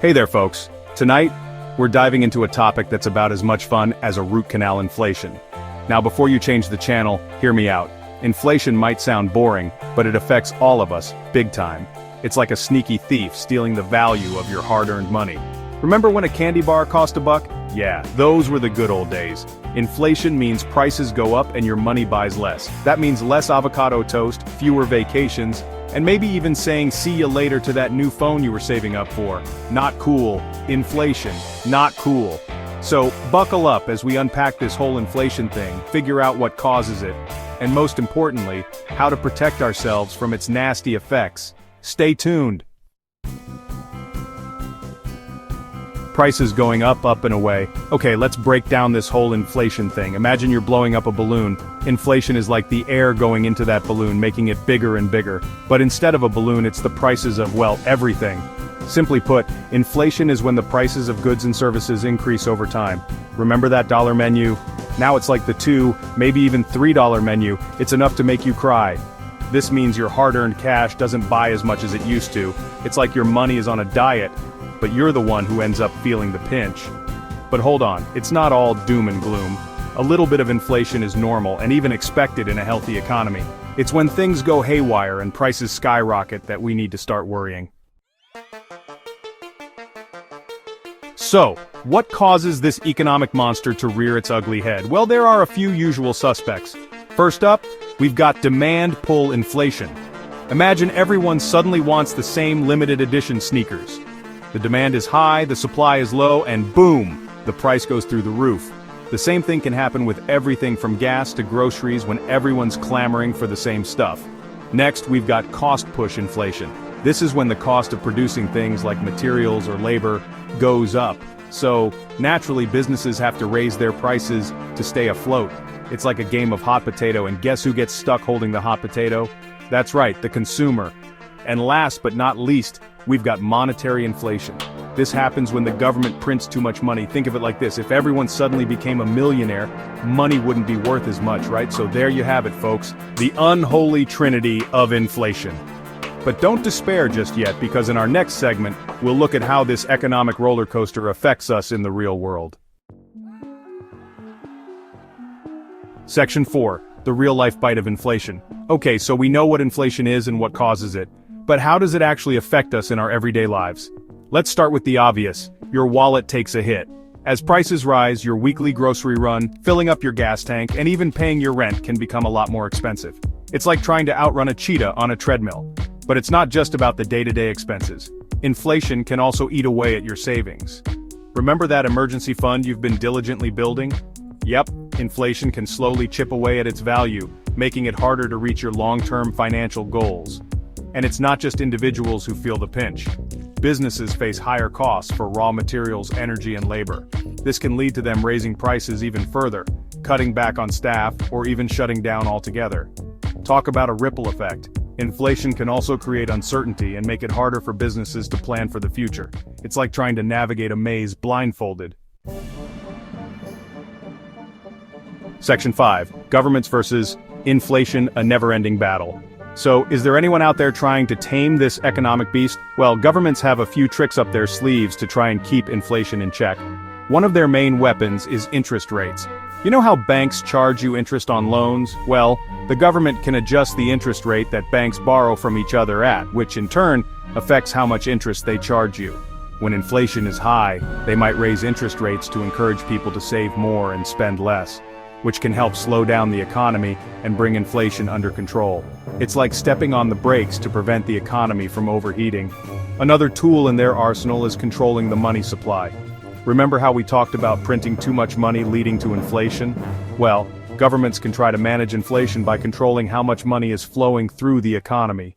Hey there folks, tonight, we're diving into a topic that's about as much fun as a root canal inflation. Now before you change the channel, hear me out. Inflation might sound boring, but it affects all of us, big time. It's like a sneaky thief stealing the value of your hard-earned money. Remember when a candy bar cost $1? Yeah, those were the good old days. Inflation means prices go up and your money buys less. That means less avocado toast, fewer vacations, and maybe even saying see you later to that new phone you were saving up for. Not cool. Inflation. Not cool. So, buckle up as we unpack this whole inflation thing, figure out what causes it, and most importantly, how to protect ourselves from its nasty effects. Stay tuned. Prices going up and away. Okay, let's break down this whole inflation thing. Imagine you're blowing up a balloon. Inflation is like the air going into that balloon, making it bigger and bigger. But instead of a balloon, it's the prices of, well, everything. Simply put, inflation is when the prices of goods and services increase over time. Remember that dollar menu? Now it's like the $2, maybe even $3 menu. It's enough to make you cry. This means your hard-earned cash doesn't buy as much as it used to. It's like your money is on a diet, but you're the one who ends up feeling the pinch. But hold on, it's not all doom and gloom. A little bit of inflation is normal and even expected in a healthy economy. It's when things go haywire and prices skyrocket that we need to start worrying. So, what causes this economic monster to rear its ugly head? Well, there are a few usual suspects. First up, we've got demand-pull inflation. Imagine everyone suddenly wants the same limited edition sneakers. The demand is high, the supply is low, and boom, the price goes through the roof. The same thing can happen with everything from gas to groceries when everyone's clamoring for the same stuff. Next, we've got cost-push inflation. This is when the cost of producing things like materials or labor goes up. So, naturally, businesses have to raise their prices to stay afloat. It's like a game of hot potato, and guess who gets stuck holding the hot potato? That's right, the consumer. And last but not least, we've got monetary inflation. This happens when the government prints too much money. Think of it like this, if everyone suddenly became a millionaire, money wouldn't be worth as much, right? So there you have it, folks, the unholy trinity of inflation. But don't despair just yet, because in our next segment, we'll look at how this economic roller coaster affects us in the real world. Section 4, the real-life bite of inflation. Okay, so we know what inflation is and what causes it. But how does it actually affect us in our everyday lives? Let's start with the obvious. Your wallet takes a hit. As prices rise, your weekly grocery run, filling up your gas tank, and even paying your rent can become a lot more expensive. It's like trying to outrun a cheetah on a treadmill. But it's not just about the day-to-day expenses. Inflation can also eat away at your savings. Remember that emergency fund you've been diligently building? Yep, inflation can slowly chip away at its value, making it harder to reach your long-term financial goals. And it's not just individuals who feel the pinch. Businesses face higher costs for raw materials, energy, and labor. This can lead to them raising prices even further, cutting back on staff, or even shutting down altogether. Talk about a ripple effect. Inflation can also create uncertainty and make it harder for businesses to plan for the future. It's like trying to navigate a maze blindfolded. Section 5, Governments versus Inflation, a never-ending battle. So, is there anyone out there trying to tame this economic beast? Well, governments have a few tricks up their sleeves to try and keep inflation in check. One of their main weapons is interest rates. You know how banks charge you interest on loans? Well, the government can adjust the interest rate that banks borrow from each other at, which in turn affects how much interest they charge you. When inflation is high, they might raise interest rates to encourage people to save more and spend less, which can help slow down the economy and bring inflation under control. It's like stepping on the brakes to prevent the economy from overheating. Another tool in their arsenal is controlling the money supply. Remember how we talked about printing too much money leading to inflation? Well, governments can try to manage inflation by controlling how much money is flowing through the economy.